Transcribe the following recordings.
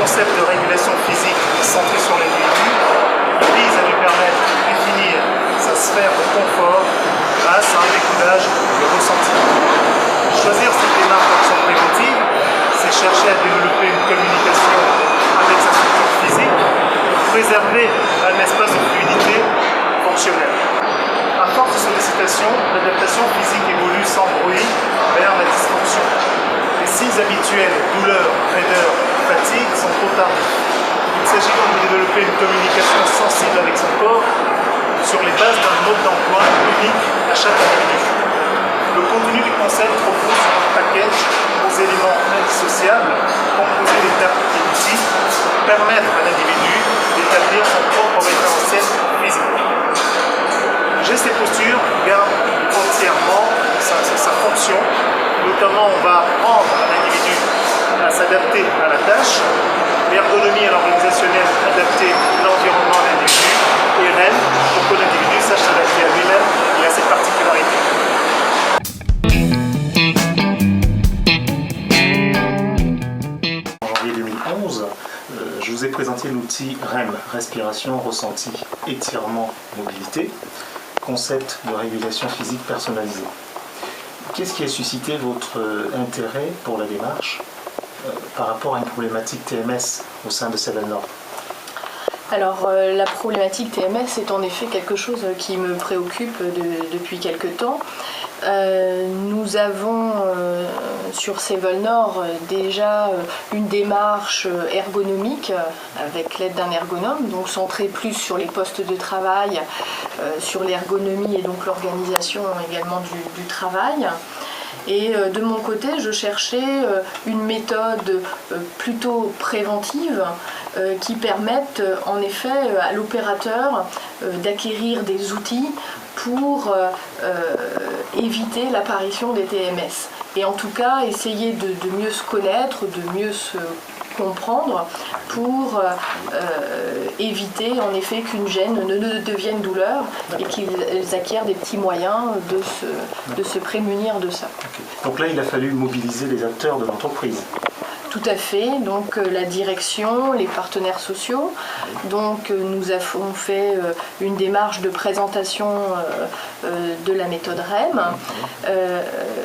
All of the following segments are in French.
concept de régulation physique centré sur l'individu vise à lui permettre de définir sa sphère de confort grâce à un découpage de ressenti. Choisir cette démarche d'action préventive, c'est chercher à développer une communication avec sa structure physique pour préserver un espace de fluidité fonctionnelle. À force de sollicitation, l'adaptation physique évolue sans bruit vers la dysfonction. Les signes habituels, douleur, raideur, fatigue, sont trop tardifs. Il s'agit donc de développer une communication sensible avec son corps sur les bases d'un mode d'emploi unique à chaque individu. Le contenu du concept repose sur un package aux éléments indissociables composés d'étapes et d'outils pour permettre à l'individu d'établir son propre référentiel physique. Gestes et postures gardent entièrement sa fonction. Notamment, on va apprendre à l'individu à s'adapter à la tâche. L'ergonomie et l'organisationnel adapter l'environnement à l'individu et REM pour que l'individu sache s'adapter à lui-même et à ses particularités. En janvier 2011, je vous ai présenté l'outil REM, respiration, ressenti, étirement, mobilité, concept de régulation physique personnalisée. Qu'est-ce qui a suscité votre intérêt pour la démarche par rapport à une problématique TMS au sein de Seven-Nord? Alors la problématique TMS est en effet quelque chose qui me préoccupe depuis quelque temps. Nous avons sur Seven-Nord déjà une démarche ergonomique avec l'aide d'un ergonome, donc centrée plus sur les postes de travail, sur l'ergonomie et donc l'organisation également du travail. Et de mon côté, je cherchais une méthode plutôt préventive qui permette en effet à l'opérateur d'acquérir des outils pour éviter l'apparition des TMS. Et en tout cas, essayer de mieux se connaître, de mieux se comprendre pour éviter en effet qu'une gêne ne devienne douleur et qu'ils acquièrent des petits moyens de se prémunir de ça. Okay. Donc là, il a fallu mobiliser les acteurs de l'entreprise. Tout à fait, donc la direction, les partenaires sociaux. Donc nous avons fait une démarche de présentation de la méthode REM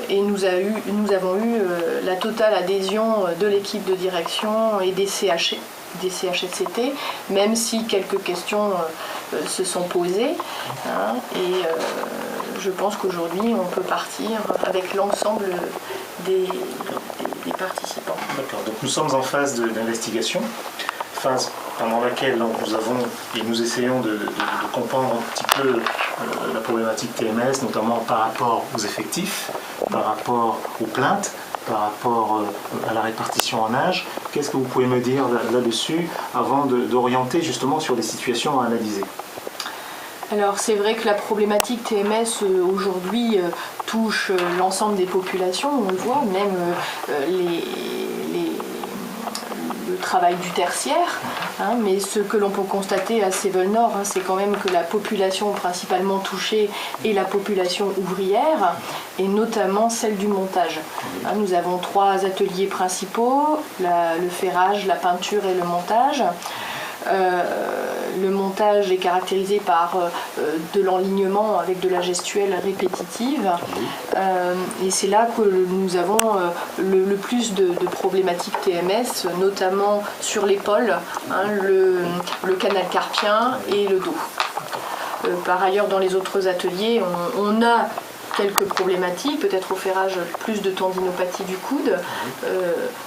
et nous avons eu la totale adhésion de l'équipe de direction et des CHSCT, même si quelques questions se sont posées. Et je pense qu'aujourd'hui on peut partir avec l'ensemble des participants. D'accord, donc nous sommes en phase d'investigation, phase pendant laquelle nous essayons de comprendre un petit peu la problématique TMS, notamment par rapport aux effectifs, par rapport aux plaintes, par rapport à la répartition en âge. Qu'est-ce que vous pouvez me dire là-dessus avant d'orienter justement sur les situations à analyser? Alors c'est vrai que la problématique TMS aujourd'hui touche l'ensemble des populations, on le voit, même le travail du tertiaire, mais ce que l'on peut constater à Seven-Nord, c'est quand même que la population principalement touchée est la population ouvrière, et notamment celle du montage. Nous avons 3 ateliers principaux, le ferrage, la peinture et le montage. Le montage est caractérisé par de l'enlignement avec de la gestuelle répétitive et c'est là que nous avons le plus de problématiques TMS, notamment sur l'épaule, le canal carpien et le dos. Par ailleurs, dans les autres ateliers, on a quelques problématiques, peut-être au ferrage plus de tendinopathie du coude,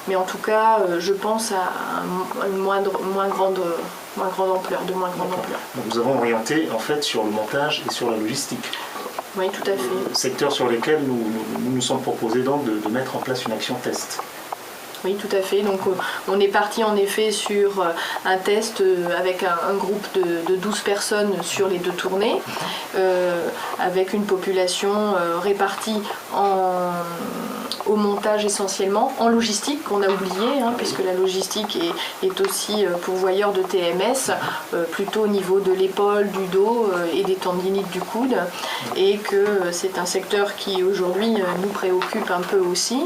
mais en tout cas je pense à une moins grande ampleur. Donc nous avons orienté en fait sur le montage et sur la logistique. Oui, tout à fait. Secteurs sur lesquels nous sommes proposés donc de mettre en place une action test. Oui, tout à fait. Donc on est parti en effet sur un test avec un groupe de 12 personnes sur les 2 tournées, avec une population répartie au montage essentiellement, en logistique qu'on a oublié, puisque la logistique est aussi pourvoyeur de TMS, plutôt au niveau de l'épaule, du dos et des tendinites du coude, et que c'est un secteur qui aujourd'hui nous préoccupe un peu aussi.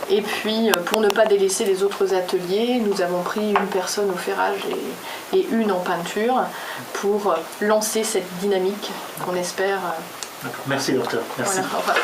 Et puis, pour ne pas délaisser les autres ateliers, nous avons pris une personne au ferrage et une en peinture pour lancer cette dynamique qu'on espère. Merci docteur. Merci. Voilà, au revoir.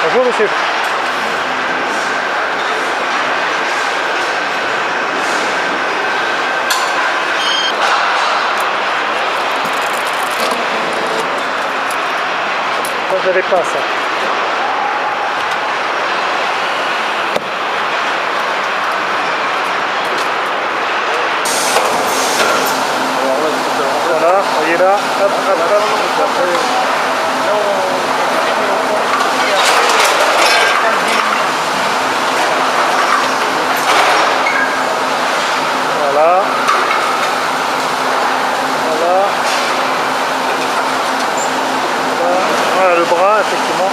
Bonjour monsieur. Moi je n'avais pas ça. Voilà, voyez là, hop, hop, hop. Voilà. Voilà. Voilà le bras, effectivement.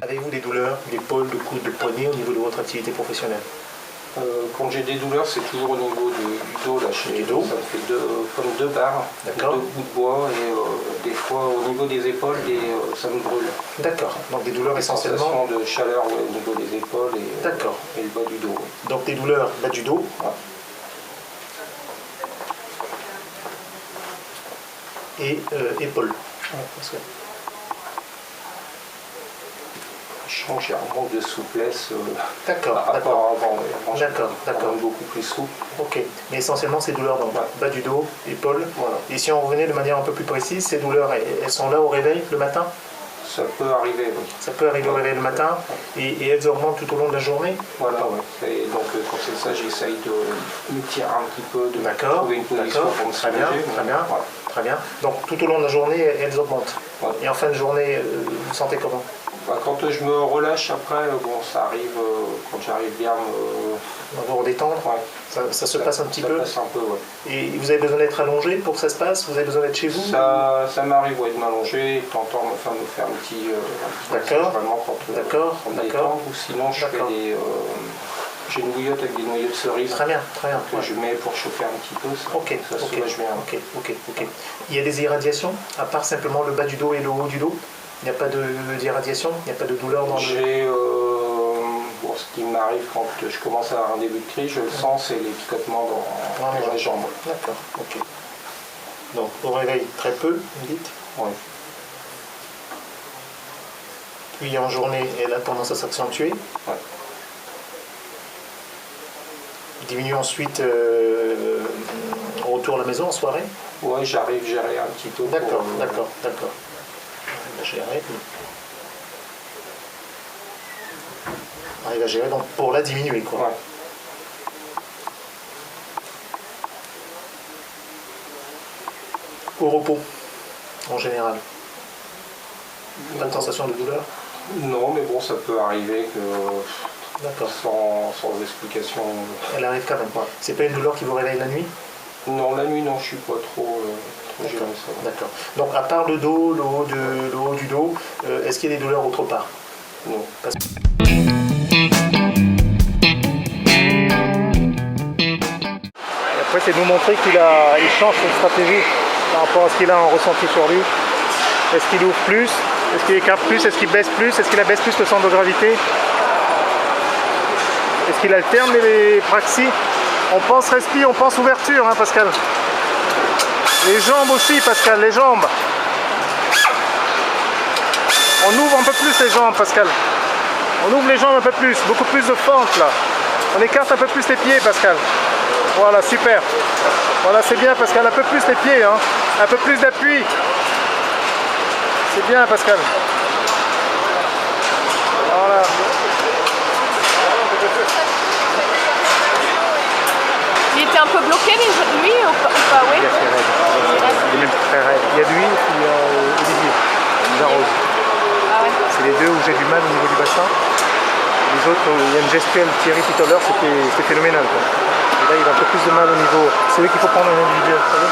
Avez-vous des douleurs d'épaule, de coude, de poignet au niveau de votre activité professionnelle? Quand j'ai des douleurs, c'est toujours au niveau du dos, là, Du dos. ça me fait comme deux barres, D'accord. deux bouts de bois, et des fois au niveau des épaules, ça me brûle. D'accord. Donc des douleurs Des essentiellement. sensations de chaleur au niveau des épaules D'accord. et le bas du dos. Donc des douleurs bas du dos. Et épaules. Ouais. Parce que- l'impression que j'ai un manque de souplesse D'accord, par rapport à avant. Avant, D'accord, j'étais d'accord. beaucoup plus souple. Ok, mais essentiellement ces douleurs dans le Ouais. bas du dos, épaules. Voilà. Et si on revenait de manière un peu plus précise, ces douleurs, elles sont là au réveil le matin? Ça peut arriver, oui. Ça peut arriver au réveil le matin et elles augmentent tout au long de la journée? Voilà, ouais. Et donc quand c'est ça, j'essaye de me tirer un petit peu, de D'accord, trouver une position d'accord, pour me très soulager. bien, mais très bien. voilà. Très bien. Donc tout au long de la journée, elles augmentent. Ouais. Et en fin de journée, vous sentez comment? Bah, quand je me relâche après, bon, ça arrive, quand j'arrive bien à me... Vous redétendre? Ouais. Ça se passe un petit peu? Ça passe un peu, ouais. Et vous avez besoin d'être allongé pour que ça se passe? Vous avez besoin d'être chez vous? Ça m'arrive, ouais, de m'allonger, de temps en temps, enfin, de me faire un petit D'accord. vraiment pour D'accord, me d'accord. détendre. Ou sinon, je fais D'accord. des... j'ai une bouillotte avec des noyaux de cerise Très bien, très bien. que je mets pour chauffer un petit peu. Ça, Ok, ça ok, soulage bien. ok. Il y a des irradiations, à part simplement le bas du dos et le haut du dos? Il n'y a pas d'irradiation? Il n'y a pas de douleur dans le... J'ai... bon, ce qui m'arrive quand je commence à avoir un début de crise, je le sens, c'est les picotements dans les jambes. D'accord, ok. Donc au réveil, très peu, vous dites? Ouais. Puis en journée, elle a tendance à s'accentuer. Ouais. Diminue ensuite au retour à la maison en soirée? Ouais, j'arrive à gérer un petit peu. D'accord, pour, d'accord. On va gérer. On arrive à gérer donc pour la diminuer quoi. Ouais. Au repos, en général. Pas de sensation de douleur? Non, mais bon, ça peut arriver que D'accord. sans explication. Elle arrive quand même. Ouais. C'est pas une douleur qui vous réveille la nuit? Non, la nuit, non, je suis pas trop gêné, D'accord. ça va. D'accord. Donc à part le dos, le haut du dos, est-ce qu'il y a des douleurs autre part? Non. Parce- Et après, c'est de nous montrer qu'il change son stratégie par rapport à ce qu'il a en ressenti sur lui. Est-ce qu'il ouvre plus? Est-ce qu'il écarte plus? Est-ce qu'il baisse plus? Est-ce qu'il abaisse plus le centre de gravité? Est-ce qu'il alterne les praxis? On pense respi, on pense ouverture, hein, Pascal. Les jambes aussi, Pascal, les jambes. On ouvre un peu plus les jambes, Pascal. On ouvre les jambes un peu plus, beaucoup plus de fente là. On écarte un peu plus les pieds, Pascal. Voilà, super. Voilà, c'est bien, Pascal, un peu plus les pieds, hein. Un peu plus d'appui. C'est bien, Pascal. Voilà. Il était un peu bloqué lui ou pas? Oui. Il est même très raide. Il y a lui et puis Olivier, Jarose. Ah ouais. C'est les deux où j'ai du mal au niveau du bassin. Les autres, il y a une gestuelle Thierry tout à l'heure, c'était phénoménal. Quoi. Et là, il a un peu plus de mal au niveau. C'est lui qu'il faut prendre en individuel, vous savez.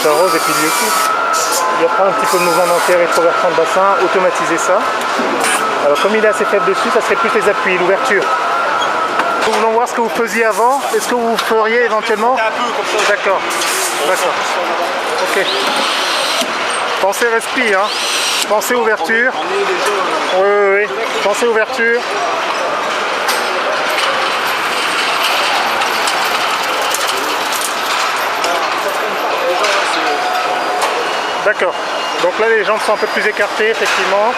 Jarose et puis lui aussi. Il apprend un petit peu de mouvement dentaire et rétroversion de bassin, automatiser ça. Alors comme il est assez faible dessus, ça serait plus les appuis, l'ouverture. Nous voulons voir ce que vous faisiez avant. Est-ce que vous feriez éventuellement? Un peu comme ça. D'accord, d'accord. Ok. Pensez respi, hein. Pensez ouverture. On est déjà... Oui. Pensez ouverture. D'accord. Donc là, les jambes sont un peu plus écartées, effectivement.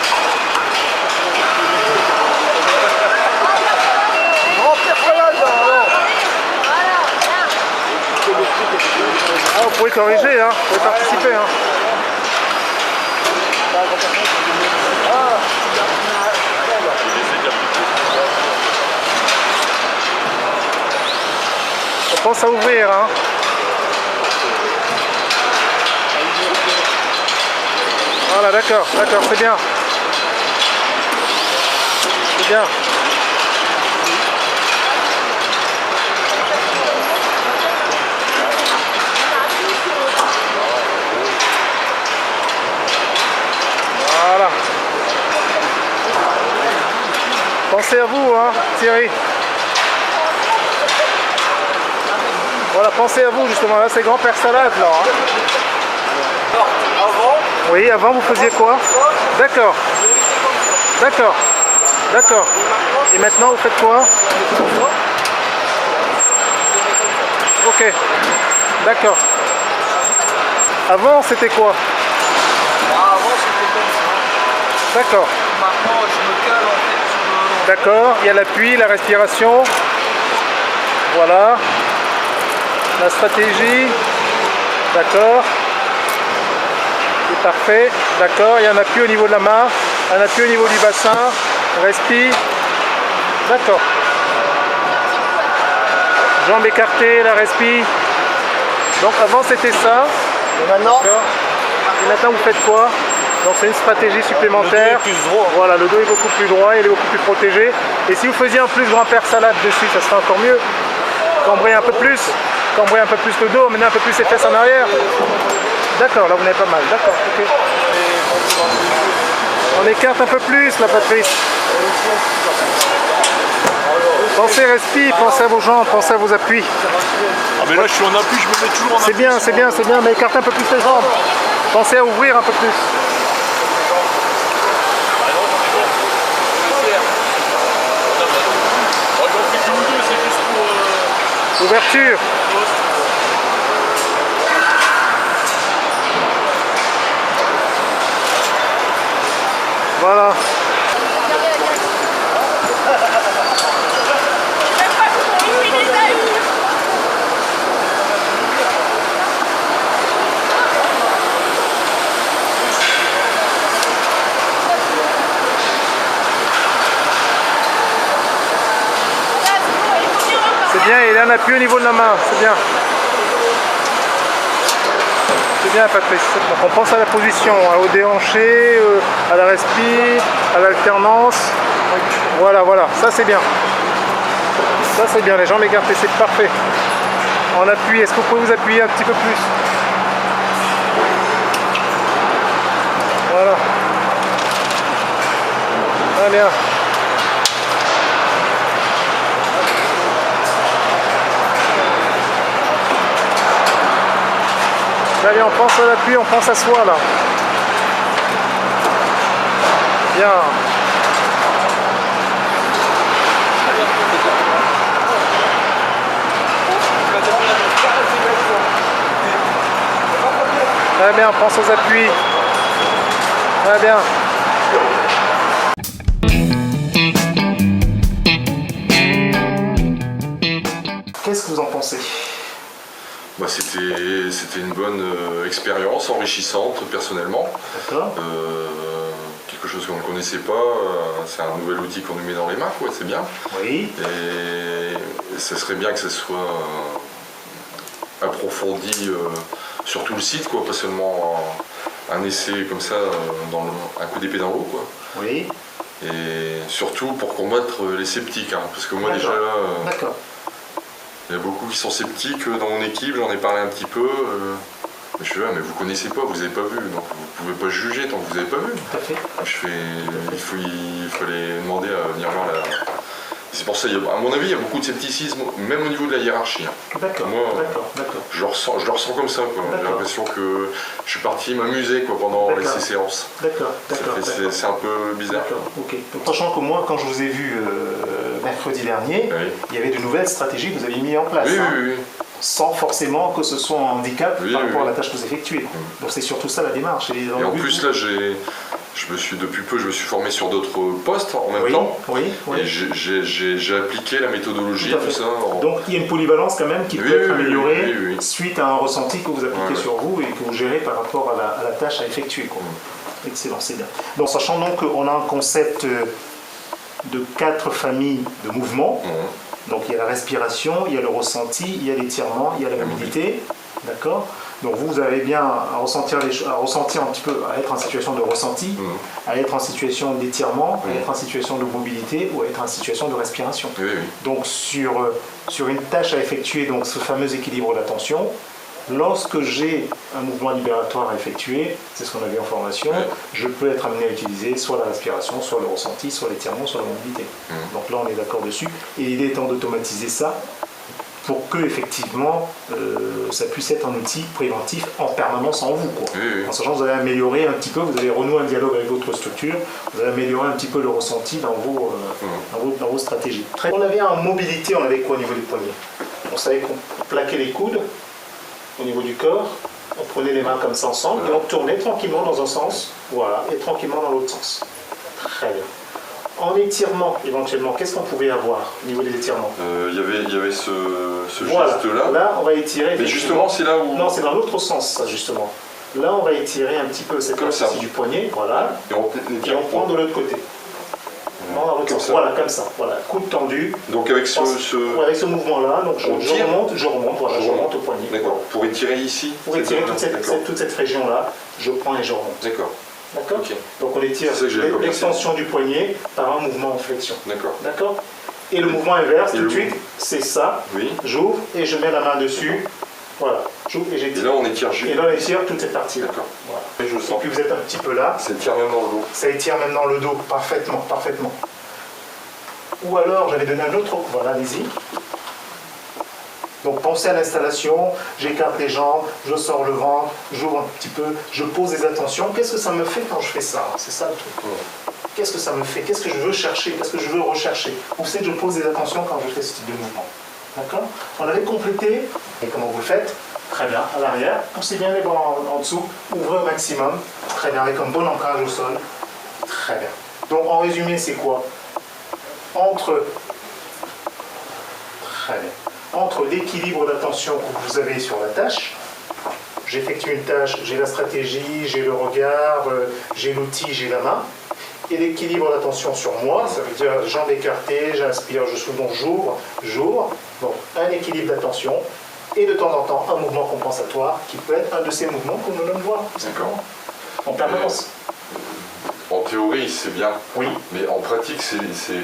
Ah, vous pouvez corriger, hein. Vous pouvez participer, hein. On pense à ouvrir, hein. Voilà, d'accord, c'est bien. C'est bien. Voilà. Pensez à vous, hein, Thierry. Voilà, pensez à vous justement. Là, c'est grand-père salade, là. Hein. Avant, Oui, avant, vous faisiez quoi? D'accord. D'accord. D'accord. Et maintenant, vous faites quoi? Ok. D'accord. Avant, c'était quoi? avant c'était comme ça. D'accord. Maintenant, je me cale en fait sur le... D'accord, il y a l'appui, la respiration. Voilà. La stratégie. D'accord. C'est parfait. D'accord, il y a un appui au niveau de la main, un appui au niveau du bassin. Respire. D'accord. Jambes écartées, la respire. Donc avant c'était ça. Et maintenant, Et maintenant vous faites quoi? Donc c'est une stratégie supplémentaire. le dos est plus droit. Voilà, le dos est beaucoup plus droit, il est beaucoup plus protégé. Et si vous faisiez en plus grand-père salade dessus, ça serait encore mieux. Cambrer un peu plus. Cambrer un peu plus le dos, mener un peu plus ses fesses en arrière. D'accord, là vous n'avez pas mal. D'accord, ok. On écarte un peu plus là, Patrice. Pensez respire, pensez à vos jambes, pensez à vos appuis. Ah mais là je suis en appui, je me mets toujours en appui. C'est bien, mais écartez un peu plus les jambes. Pensez à ouvrir un peu plus. Ouverture. Voilà. C'est bien, il a un appui au niveau de la main, c'est bien. C'est bien Patrice. Donc on pense à la position, au déhanché, à la respi, à l'alternance. Voilà, voilà, ça c'est bien. Ça c'est bien, les jambes écartées, c'est parfait. En appui, est-ce que vous pouvez vous appuyer un petit peu plus? Voilà. Très bien. Allez, on pense à l'appui, on pense à soi là. Bien. Très bien, on pense aux appuis. Très bien. Qu'est-ce que vous en pensez? Bah, c'était une bonne expérience, enrichissante personnellement. D'accord. Quelque chose qu'on ne connaissait pas, c'est un nouvel outil qu'on nous met dans les mains, quoi, c'est bien. Oui. Et ce serait bien que ce soit approfondi sur tout le site, quoi, pas seulement un essai comme ça, un coup d'épée dans l'eau, quoi. Oui. Et surtout pour combattre les sceptiques, hein, parce que moi déjà, D'accord. il y a beaucoup qui sont sceptiques dans mon équipe, j'en ai parlé un petit peu. Je suis là, mais vous connaissez pas, vous avez pas vu, donc vous pouvez pas juger tant que vous avez pas vu. Tout à fait. Je fais, il fallait demander à venir voir la. C'est pour ça, à mon avis, il y a beaucoup de scepticisme, même au niveau de la hiérarchie. D'accord. Moi, D'accord. je le ressens comme ça, quoi. J'ai l'impression que je suis parti m'amuser, quoi, pendant ces séances. D'accord. C'est un peu bizarre. D'accord. Ok. Donc, sachant que moi, quand je vous ai vu mercredi dernier, Oui. il y avait de nouvelles stratégies que vous avez mises en place. Oui, hein, oui. sans forcément que ce soit un handicap Oui, par rapport oui. à la tâche que vous effectuez. Donc c'est surtout ça la démarche. Et en plus, là, depuis peu, je me suis formé sur d'autres postes en même temps. Oui. Et j'ai appliqué la méthodologie, Tout à fait. tout ça. Donc il y a une polyvalence quand même qui peut être améliorée oui. suite à un ressenti que vous appliquez Ouais. sur vous et que vous gérez par rapport à la tâche à effectuer, quoi. Excellent, c'est bien. Donc sachant donc qu'on a un concept de 4 familles de mouvements. Donc il y a la respiration, il y a le ressenti, il y a l'étirement, il y a la mobilité. D'accord? Donc vous avez bien à ressentir un petit peu, à être en situation de ressenti, à être en situation d'étirement, à être en situation de mobilité ou à être en situation de respiration. Oui. Donc sur une tâche à effectuer, donc ce fameux équilibre d'attention, lorsque j'ai un mouvement libératoire à effectuer, c'est ce qu'on a vu en formation, je peux être amené à utiliser soit la respiration, soit le ressenti, soit l'étirement, soit la mobilité. Donc là on est d'accord dessus. Et l'idée étant d'automatiser ça pour que effectivement ça puisse être un outil préventif en permanence en vous, quoi. En sachant que vous allez améliorer un petit peu, vous allez renouer un dialogue avec votre structure, vous allez améliorer un petit peu le ressenti dans vos stratégies. On avait en mobilité, on avait quoi au niveau des poignets? On savait qu'on plaquait les coudes au niveau du corps, on prenait les mains comme ça ensemble et on tournait tranquillement dans un sens, voilà, et tranquillement dans l'autre sens. Très bien. En étirement, éventuellement, qu'est-ce qu'on pouvait avoir au niveau des étirements? Il y avait ce Voilà. geste-là. Là, on va étirer. Mais justement, c'est là où... Non, c'est dans l'autre sens, ça, justement. Là, on va étirer un petit peu cette Comme ça. partie du poignet, voilà. Et on Et on prend de l'autre côté. Non, dans l'autre Comme sens. ça. Voilà, comme ça. Voilà, coude tendu. Donc avec Ouais, avec ce mouvement-là, donc On tire. je remonte, voilà, je remonte au poignet. D'accord. Pour étirer ici. Pour étirer D'accord. toute cette région-là, je prends et je remonte. D'accord. D'accord. Ok. Donc on étire C'est ça que j'avais pas l'extension du poignet par un mouvement en flexion. D'accord. D'accord. Et le mouvement inverse, Et tout de le suite, c'est ça. Oui. J'ouvre et je mets la main dessus. Voilà, j'ouvre et Et j'étire. là, on étire Et là, on étire toute cette partie-là. D'accord. Voilà. Et je Et sens. puis vous êtes un petit peu là. Ça étire même dans le dos. Ça étire maintenant le dos, parfaitement, parfaitement. Ou alors, j'avais donné un autre. Voilà, allez-y. Donc pensez à l'installation, j'écarte les jambes, je sors le ventre, j'ouvre un petit peu, je pose des attentions. Qu'est-ce que ça me fait quand je fais ça? C'est ça le truc. Qu'est-ce que ça me fait? Qu'est-ce que je veux chercher? Qu'est-ce que je veux rechercher? Où c'est que je pose des attentions quand je fais ce type de mouvement? D'accord? On avait complété. Et comment vous le faites? Très bien, à l'arrière. Poussez bien les bras en dessous, ouvrez au maximum. Très bien, avec un bon ancrage au sol. Très bien. Donc en résumé, c'est quoi? Entre l'équilibre d'attention que vous avez sur la tâche, j'effectue une tâche, j'ai la stratégie, j'ai le regard, j'ai l'outil, j'ai la main, et l'équilibre d'attention sur moi, ça veut dire jambes écartées, j'inspire, je souffle, donc j'ouvre, donc un équilibre d'attention, et de temps en temps un mouvement compensatoire qui peut être un de ces mouvements qu'on nous donne voir, tout simplement, en permanence. En théorie, c'est bien. Oui. Mais en pratique, c'est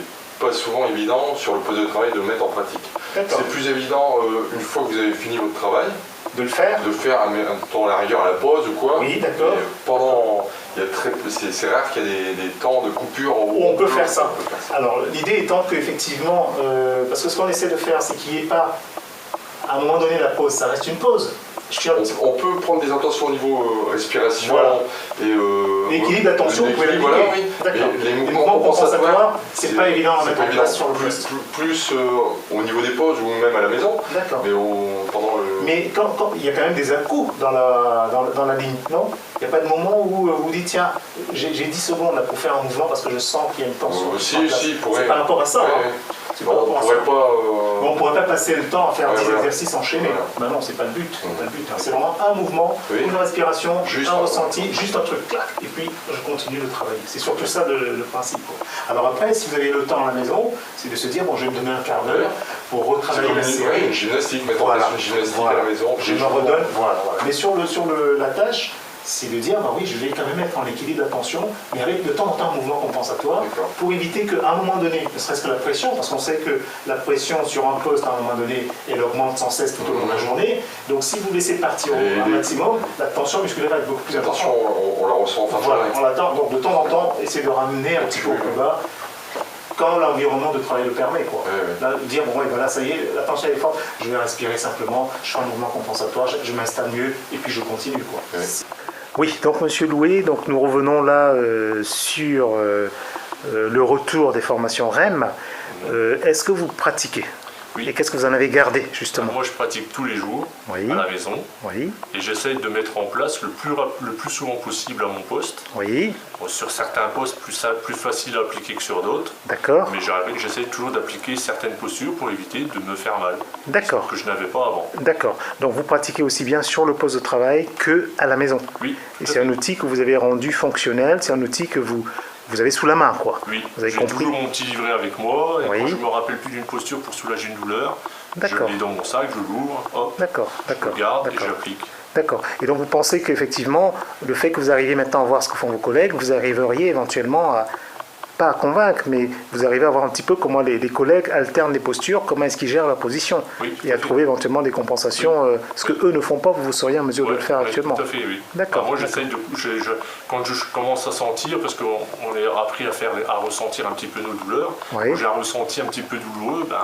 pas souvent évident sur le poste de travail de le mettre en pratique. D'accord. C'est plus évident une fois que vous avez fini votre travail, De le faire. de faire dans la rigueur à la pause ou quoi. Oui, d'accord. Mais pendant, c'est rare qu'il y ait des temps de coupure Où on peut faire ça. on peut faire ça. Alors l'idée étant qu'effectivement, parce que ce qu'on essaie de faire, c'est qu'il n'y ait pas, à un moment donné, la pause, ça reste une pause. Je suis un petit peu. On peut prendre des intentions au niveau respiration Voilà. et L'équilibre d'attention, vous pouvez l'équilibre, l'appliquer. voilà, oui. D'accord. Mais les Les mouvements compensatoires, c'est pas évident à c'est mettre pas en évident. place sur le plus, poste. plus au niveau des pauses ou même à la maison. D'accord. Mais pendant le. Mais quand il y a quand même des à-coups dans la ligne, non? Il n'y a pas de moment où vous dites, tiens, j'ai 10 secondes là, pour faire un mouvement parce que je sens qu'il y a une tension. qui se met en place. Si, pourrait. C'est par rapport à ça. Ouais, hein. ouais. C'est Bon, par on rapport à pourrait ça. pas. Mais on ne pourrait pas passer le temps à faire 10 voilà. exercices enchaînés. Voilà. Ben non, c'est pas le but. C'est pas le but, hein. C'est vraiment un mouvement, Oui. une respiration, Juste un un- ressenti, juste un truc, clac, et puis je continue de travailler. C'est surtout ça le principe. Quoi. Alors après, si vous avez le temps à la maison, c'est de se dire, bon, je vais me donner un quart d'heure pour C'est retravailler comme la série. une gymnastique, mettre en Voilà. place une gymnastique Voilà. à la maison. Je me redonne. Voilà. Mais sur la tâche, c'est de dire, bah oui, je vais quand même être en équilibre d'attention, mais avec de temps en temps un mouvement compensatoire, D'accord. pour éviter qu'à un moment donné, ne serait-ce que la pression, parce qu'on sait que la pression sur un poste, à un moment donné, elle augmente sans cesse tout au long de la journée. Donc si vous laissez partir Et au maximum, la tension musculaire est beaucoup plus Attention, importante. on la ressent en fin de Voilà, journée. on l'attend. Donc de temps en temps, essayer de ramener un petit peu au plus bas, quand l'environnement de travail le permet. Quoi. Ouais. Là, dire, bon, ouais, voilà, ça y est, la tension est forte, je vais respirer simplement, je fais un mouvement compensatoire, je m'installe mieux, et puis je continue. Quoi. Ouais. Oui, donc Monsieur Loué, donc nous revenons là sur le retour des formations REM. Est-ce que vous pratiquez? Oui. Et qu'est-ce que vous en avez gardé, justement? Moi, je pratique tous les jours Oui, à la maison oui, et j'essaye de mettre en place le plus souvent possible à mon poste. oui, Bon, sur certains postes, plus facile à appliquer que sur d'autres, d'accord, mais j'essaye toujours d'appliquer certaines postures pour éviter de me faire mal, d'accord, que je n'avais pas avant. d'accord. Donc vous pratiquez aussi bien sur le poste de travail que à la maison. Oui, Et tout à c'est un fait. outil que vous avez rendu fonctionnel, c'est un outil que vous avez sous la main, quoi. Oui, Vous avez j'ai compris. toujours mon petit livret avec moi et Oui. quand je me rappelle plus d'une posture pour soulager une douleur, je D'accord. le mets dans mon sac, je l'ouvre, hop, D'accord, je d'accord, regarde et d'accord. j'applique. D'accord. Et donc vous pensez qu'effectivement, le fait que vous arriviez maintenant à voir ce que font vos collègues, vous arriveriez éventuellement à, pas à convaincre, mais vous arrivez à voir un petit peu comment les collègues alternent les postures, comment est-ce qu'ils gèrent leur position, Oui, tout et à à fait. trouver éventuellement des compensations, ce que eux ne font pas, vous seriez en mesure de Ouais, le faire ouais, actuellement. Tout à fait, oui. D'accord, Moi, j'essaye de. Quand je commence à sentir, parce qu'on est appris à ressentir un petit peu nos douleurs, Oui. quand j'ai un ressenti un petit peu douloureux, ben,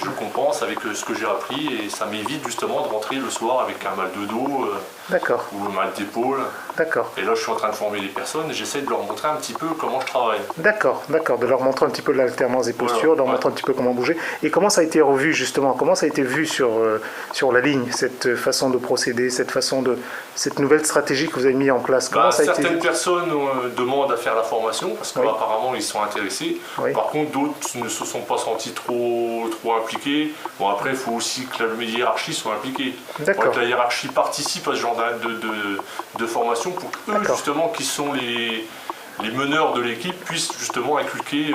je compense avec ce que j'ai appris et ça m'évite justement de rentrer le soir avec un mal de dos D'accord, ou un mal d'épaule. d'accord. Et là, je suis en train de former les personnes et j'essaie de leur montrer un petit peu comment je travaille. D'accord, d'accord, de leur montrer un petit peu l'alternance des postures, Voilà, de leur montrer un petit peu comment bouger. Et comment ça a été revu justement, comment ça a été vu sur la ligne, cette façon de procéder, cette nouvelle stratégie que vous avez mis en place? Comment ça a été... Certaines personnes demandent à faire la formation parce Oui. qu'apparemment ils sont intéressés. Oui. Par contre, d'autres ne se sont pas sentis trop impliqués. Bon, après, il faut aussi que la hiérarchie soit impliquée. D'accord. Que la hiérarchie participe à ce genre de formation pour qu'eux, D'accord. justement, qui sont les meneurs de l'équipe, puissent justement inculquer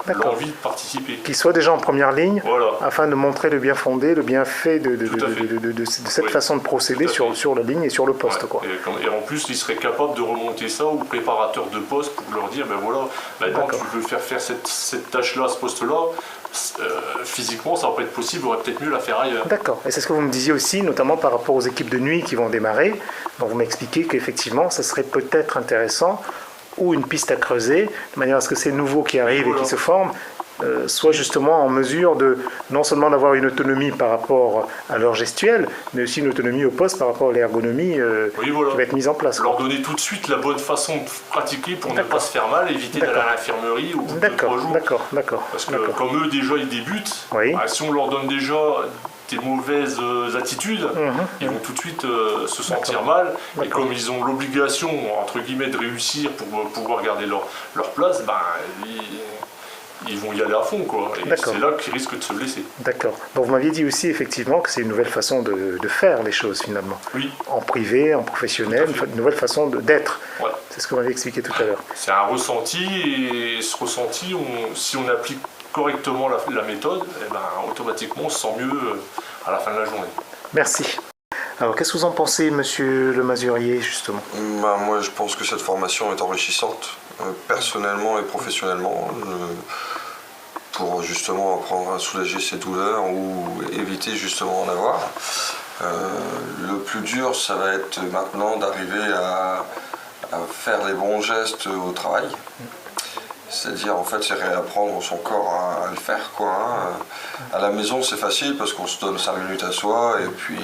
D'accord. l'envie de participer. Qu'ils soient déjà en première ligne, Voilà. afin de montrer le bien fondé, le bienfait de Tout à fait. cette Oui. façon de procéder Tout à fait. sur la ligne et sur le poste. Ouais. Quoi. Et en plus, ils seraient capables de remonter ça aux préparateurs de poste pour leur dire, ben voilà, maintenant D'accord. tu veux faire cette tâche-là, ce poste-là, physiquement ça va pas être possible, il aurait peut-être mieux la faire ailleurs. D'accord. Et c'est ce que vous me disiez aussi, notamment par rapport aux équipes de nuit qui vont démarrer. Donc vous m'expliquez qu'effectivement, ça serait peut-être intéressant, ou une piste à creuser, de manière à ce que ces nouveaux qui arrivent Voilà. et qui se forment soient justement en mesure de non seulement d'avoir une autonomie par rapport à leur gestuelle, mais aussi une autonomie au poste par rapport à l'ergonomie Oui, voilà. qui va être mise en place. Leur Quoi. donner tout de suite la bonne façon de pratiquer pour ne D'accord. pas se faire mal, éviter d'aller D'accord. à l'infirmerie au bout de D'accord, 3 jours. d'accord. Parce que d'accord. comme eux déjà ils débutent, Oui. si on leur donne déjà des mauvaises attitudes, ils vont tout de suite se sentir mal. Et D'accord. comme ils ont l'obligation, entre guillemets, de réussir pour pouvoir garder leur place, ils vont y aller à fond, quoi. Et D'accord. c'est là qu'ils risquent de se blesser. D'accord. Donc vous m'aviez dit aussi effectivement que c'est une nouvelle façon de faire les choses finalement. Oui, En privé, en professionnel, Tout à fait. une nouvelle façon d'être. ouais. C'est ce que vous m'avez expliqué tout à l'heure. C'est un ressenti, et ce ressenti, si on applique correctement la méthode, automatiquement on se sent mieux à la fin de la journée. Merci. Alors qu'est-ce que vous en pensez, monsieur le Masurier, justement? Moi, je pense que cette formation est enrichissante, personnellement et professionnellement, pour justement apprendre à soulager ses douleurs ou éviter justement d'en avoir. Le plus dur, ça va être maintenant d'arriver à faire les bons gestes au travail. C'est-à-dire, en fait, c'est réapprendre son corps à le faire, quoi. À la maison, c'est facile parce qu'on se donne 5 minutes à soi, et puis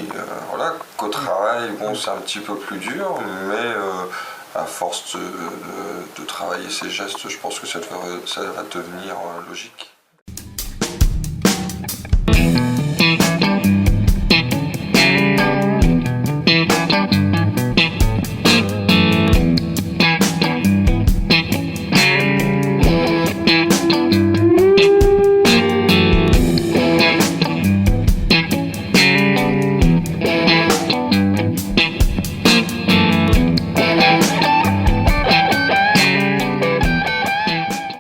voilà. Qu'au travail, bon, c'est un petit peu plus dur, mais à force de travailler ces gestes, je pense que ça va devenir logique.